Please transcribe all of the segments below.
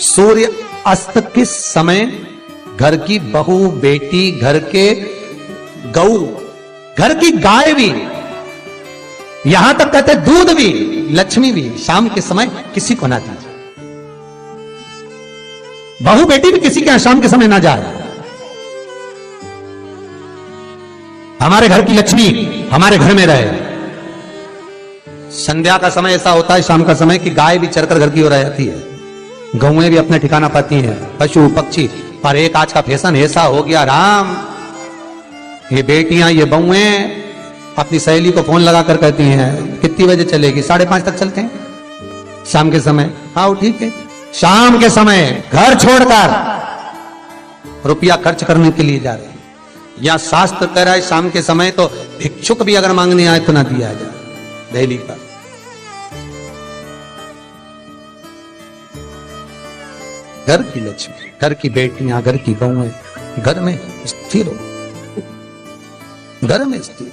सूर्य अस्त के समय घर की बहू, बेटी, घर के गऊ, घर की गाय भी, यहां तक कहते दूध भी, लक्ष्मी भी शाम के समय किसी को ना दीजिए। बहू बेटी भी किसी के यहां शाम के समय ना जाए। हमारे घर की लक्ष्मी हमारे घर में रहे। संध्या का समय ऐसा होता है, शाम का समय, कि गाय भी चरकर घर की ओर आ जाती है, गौएं भी अपने ठिकाना पाती हैं, पशु पक्षी। पर एक आज का फैशन ऐसा हो गया राम, ये बेटियां, ये बहुएं अपनी सहेली को फोन लगा कर कहती हैं कितनी बजे चलेगी? 5:30 तक चलते हैं शाम के समय। हाँ ठीक है, शाम के समय घर छोड़कर रुपया खर्च करने के लिए जा रहे हैं। या शास्त्र कह रहा है शाम के समय तो भिक्षुक भी अगर मांगने आए तो ना दिया जाए। दिल्ली का घर की लक्ष्मी, घर की बेटियां, घर की बहुएं घर में स्थिर हो, घर में स्थिर।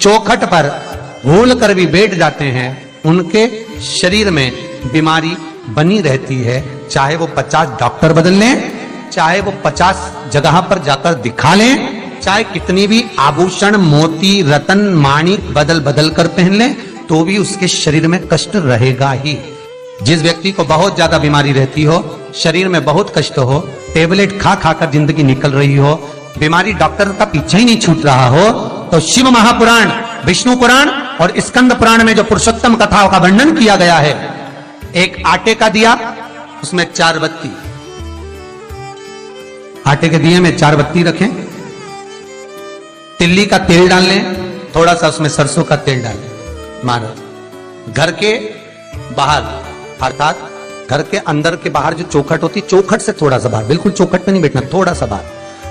चौखट पर भूल कर भी बैठ जाते हैं, उनके शरीर में बीमारी बनी रहती है। चाहे वो 50 डॉक्टर बदल लें, चाहे वो 50 जगह पर जाकर दिखा लें, चाहे कितनी भी आभूषण, मोती, रतन, माणिक बदल बदल कर पहन लें, तो भी उसके शरीर में कष्ट रहेगा ही। जिस व्यक्ति को बहुत ज्यादा बीमारी रहती हो, शरीर में बहुत कष्ट हो, टेबलेट खा खा कर जिंदगी निकल रही हो, बीमारी डॉक्टर का पीछा ही नहीं छूट रहा हो, तो शिव महापुराण, विष्णु पुराण और स्कंद पुराण में जो पुरुषोत्तम कथाओं का वर्णन किया गया है, एक आटे का दिया, उसमें 4 बत्ती, आटे के दिए में 4 बत्ती रखें, तिल्ली का तेल डाल लें, थोड़ा सा उसमें सरसों का तेल डाल लें। मानो घर के बाहर, अर्थात घर के अंदर के बाहर जो चौखट होती, चौखट से थोड़ा सा बाहर, बिल्कुल चौखट पे नहीं बैठना, थोड़ा सा बाहर,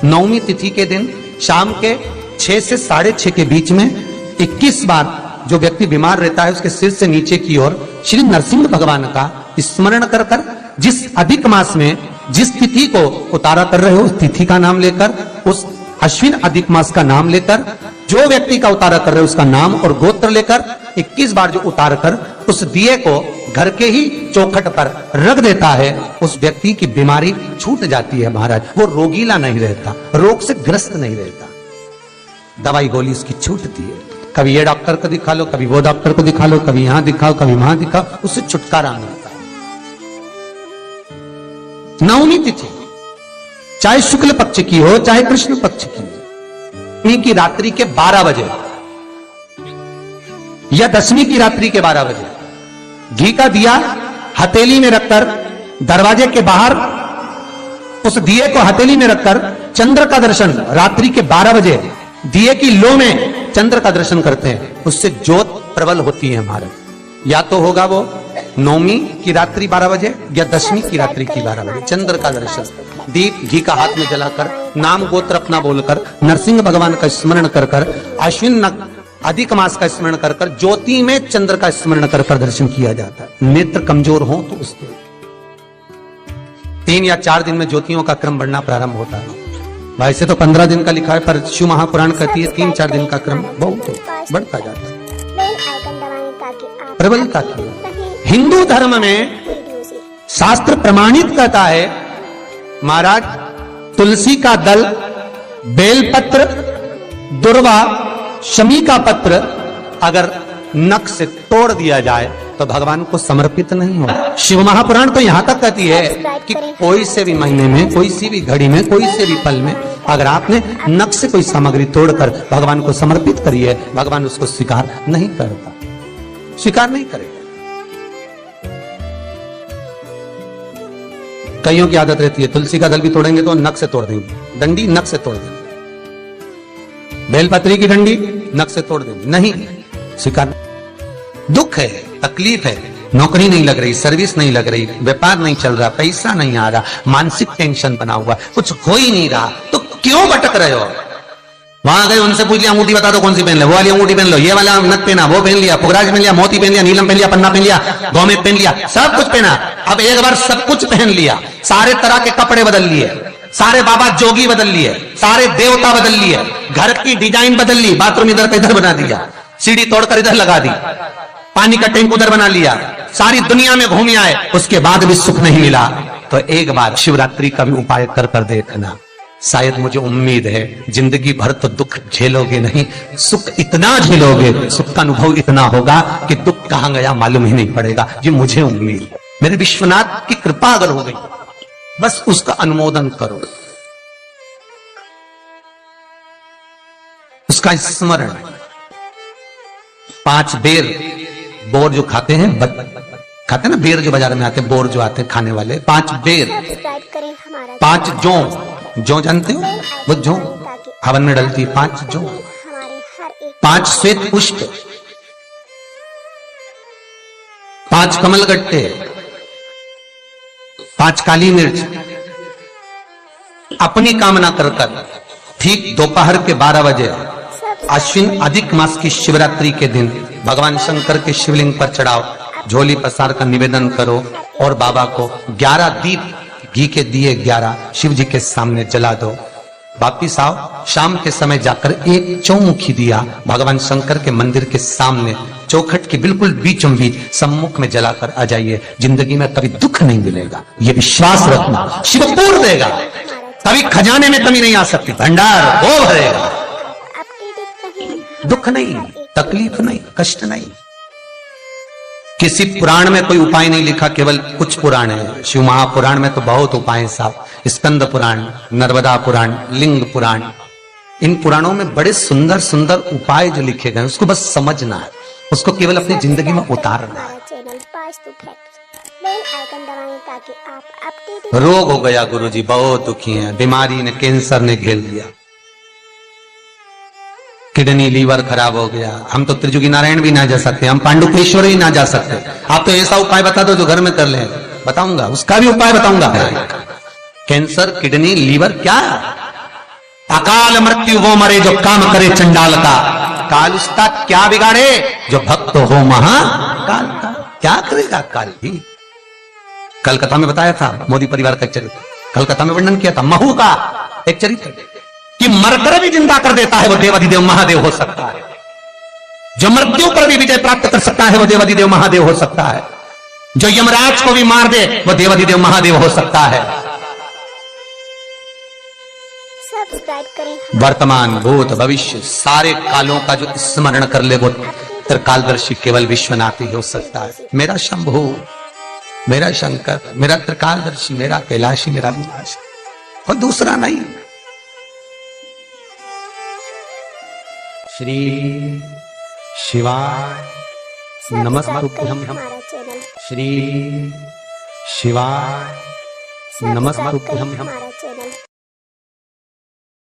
9वीं तिथि के दिन शाम के 6 से 6:30 के बीच में 21 बार जो व्यक्ति बीमार रहता है उसके सिर से नीचे की ओर श्री नरसिंह भगवान का स्मरण कर कर, जिस अधिक मास में जिस तिथि को उतारा कर रहे हो उस तिथि का नाम लेकर, उस अश्विन अधिक मास का नाम लेकर, जो व्यक्ति का उतारा कर रहे हो उसका नाम और गोत्र लेकर 21 बार जो उतार कर उस दिए को घर के ही चौखट पर रख देता है, उस व्यक्ति की बीमारी छूट जाती है महाराज। वो रोगीला नहीं रहता, रोग से ग्रस्त नहीं रहता, दवाई गोली उसकी छूटती है। कभी ये डॉक्टर को दिखा लो, कभी वो डॉक्टर को दिखा लो, कभी यहां दिखाओ, कभी वहां दिखाओ, उससे छुटकारा मिलता है। 9वीं तिथि चाहे शुक्ल पक्ष की हो चाहे कृष्ण पक्ष की हो, की रात्रि के 12 बजे या 10वीं की रात्रि के 12 बजे घी का दिया हथेली में रखकर दरवाजे के बाहर उस दिए को हथेली में रखकर चंद्र का दर्शन रात्रि के 12 बजे दिए की लो में चंद्र का दर्शन करते हैं, उससे ज्योत प्रबल होती है हमारे। या तो होगा वो 9वीं की रात्रि 12 बजे या 10वीं की रात्रि की 12 बजे चंद्र का दर्शन, दीप घी का हाथ में जलाकर, नाम गोत्र अपना बोलकर, नरसिंह भगवान का स्मरण कर कर, अश्विन अधिक मास का स्मरण कर कर, ज्योति में चंद्र का स्मरण कर कर दर्शन किया जाता है। नेत्र कमजोर हो तो उस 3 या 4 दिन में ज्योतियों का क्रम बढ़ना प्रारंभ होता है। वैसे तो 15 दिन का लिखा है, पर शिव महापुराण कहती है 3-4 दिन का क्रम बहुत बढ़ता जाता है। प्रबलता की हिंदू धर्म में शास्त्र प्रमाणित कहता है महाराज, तुलसी का दल, बेलपत्र, दुर्वा, शमी का पत्र अगर नख से तोड़ दिया जाए तो भगवान को समर्पित नहीं हो। शिव महापुराण तो यहां तक कहती है कि कोई से भी महीने में, कोई सी भी घड़ी में, कोई से भी पल में अगर आपने नख से कोई सामग्री तोड़कर भगवान को समर्पित करी है, भगवान उसको स्वीकार नहीं करता, स्वीकार नहीं करेगा। कईयों की आदत रहती है तुलसी का दल भी तोड़ेंगे तो नख से तोड़ देंगे, डंडी नख से तोड़ देंगे, बेलपत्री की डंडी नख से तोड़ देंगे, नहीं स्वीकार। दुख है, तकलीफ है, नौकरी नहीं लग रही, सर्विस नहीं लग रही, व्यापार नहीं चल रहा, पैसा नहीं आ रहा, मानसिक टेंशन बना हुआ, कुछ हो ही नहीं रहा, तो क्यों भटक रहे हो? वहां गए, उनसे पूछ लिया अंगूठी बता दो कौन सी पहन ले, वो वाली अंगूठी पहन लो, ये वाला नथ पहना, वो पहन लिया, पुगराज पहन लिया, मोती पहन लिया, नीलम पहन लिया, पन्ना पहन लिया, गौमेद पहन लिया, सब कुछ पहना। अब एक बार सब कुछ पहन लिया, सारे तरह के कपड़े बदल लिए, सारे बाबा जोगी बदल लिए, सारे देवता बदल लिए, घर की डिजाइन बदल ली, बाथरूम इधर का इधर बना दिया, सीढ़ी तोड़कर इधर लगा दी, पानी का टैंक उधर बना लिया, सारी दुनिया में घूम आए, उसके बाद भी सुख नहीं मिला, तो एक बार शिवरात्रि का भी उपाय कर देखना। शायद मुझे उम्मीद है जिंदगी भर तो दुख झेलोगे नहीं, सुख इतना झेलोगे, सुख का अनुभव इतना होगा कि दुख कहां गया मालूम ही नहीं पड़ेगा। ये मुझे उम्मीद है, मेरे विश्वनाथ की कृपा अगर हो गई, बस उसका अनुमोदन करो, उसका स्मरण। 5 बेर बोर जो खाते हैं, खाते हैं ना बेर जो बाजार में आते हैं, बोर जो आते हैं खाने वाले, 5 बेर, 5 जौ जानते हो, वो जौ हवन में डलती है, 5 जौ, 5 श्वेत पुष्प, 5 कमल गट्टे, 5 काली मिर्च, अपनी कामना कर ठीक दोपहर के 12 बजे अश्विन अधिक मास की शिवरात्रि के दिन भगवान शंकर के शिवलिंग पर चढ़ाओ, झोली पसार का निवेदन करो और बाबा को 11 दीप घी के दिए 11 शिव जी के सामने जला दो। वापिस आओ, शाम के समय जाकर एक चौमुखी दिया भगवान शंकर के मंदिर के सामने चौखट के बिल्कुल बीचों बीच सम्मुख में जलाकर आ जाइए। जिंदगी में कभी दुख नहीं मिलेगा, ये विश्वास रखना, शिव पूर्ण देगा, कभी खजाने में कमी नहीं आ सकती, भंडार वो भरेगा। दुख नहीं, तकलीफ नहीं, कष्ट नहीं। किसी पुराण में कोई उपाय नहीं लिखा, केवल कुछ पुराण है। शिव महापुराण में तो बहुत उपाय साहब, स्कंद पुराण, नर्मदा पुराण, लिंग पुराण, इन पुराणों में बड़े सुंदर सुंदर उपाय जो लिखे गए, उसको बस समझना है, उसको केवल अपनी जिंदगी में उतारना है। रोग हो गया गुरुजी, बहुत दुखी हैं, बीमारी ने, कैंसर ने घेर लिया, किडनी लीवर खराब हो गया, हम तो त्रिजुगी नारायण भी ना जा सकते, हम पांडुकेश्वर ही ना जा सकते। आप तो ऐसा उपाय बता दो जो घर में कर ले, बताऊंगा, उसका भी उपाय बताऊंगा। कैंसर, किडनी, लीवर, क्या अकाल मृत्यु वो मरे जो काम करे चंडाल का, काल उसका क्या बिगाड़े जो भक्त हो महाकाल का। क्या करेगा काल भी। कलकत्ता में बताया था मोदी परिवार का एक चरित्र, कलकत्ता में वर्णन किया था महू का एक चरित्र कि मरकर भी जिंदा कर देता है वो देवाधिदेव महादेव हो सकता है, जो मृत्यु पर भी विजय प्राप्त कर सकता है वो देवाधिदेव महादेव हो सकता है, जो यमराज को भी मार दे वो देवाधिदेव महादेव हो सकता है। वर्तमान भूत भविष्य सारे कालों का जो स्मरण कर ले वो त्रिकालदर्शी केवल विश्वनाथ ही हो सकता है। मेरा शंभु, मेरा शंकर, मेरा त्रिकालदर्शी, मेरा कैलाशी, मेरा विनाश, और दूसरा नहीं। श्री शिवाय नमस्तुभ्यं, श्री शिवाय नमस्तुभ्यं।